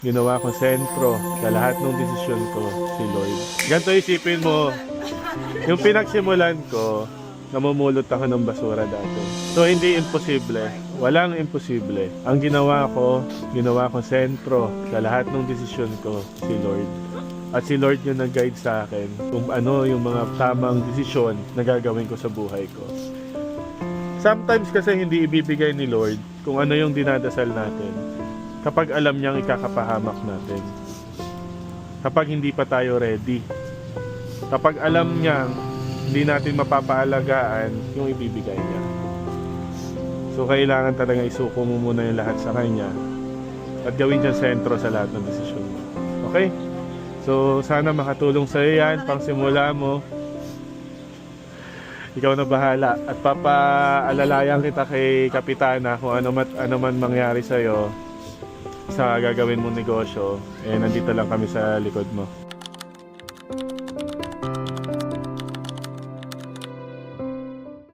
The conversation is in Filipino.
ginawa kong sentro sa lahat ng desisyon ko, si Lord. Ganito isipin mo, yung pinagsimulan ko, namumulot ako ng basura dati. So hindi imposible, walang imposible. Ang ginawa kong sentro sa lahat ng desisyon ko, si Lord. At si Lord yung nag-guide sa akin kung ano yung mga tamang desisyon na gagawin ko sa buhay ko. Sometimes kasi hindi ibibigay ni Lord kung ano yung dinadasal natin kapag alam niyang ikakapahamak natin. Kapag hindi pa tayo ready. Kapag alam niyang hindi natin mapapaalagaan yung ibibigay niya. So kailangan talaga isuko mo muna yung lahat sa Kanya at gawin siyang sentro sa lahat ng desisyon mo. Okay? So sana makatulong sa iyo yan, pang simula mo. Ikaw na bahala at papaalalayan kita kay Kapitana kung ano man mangyari sa iyo sa gagawin mong negosyo. Nandito lang kami sa likod mo.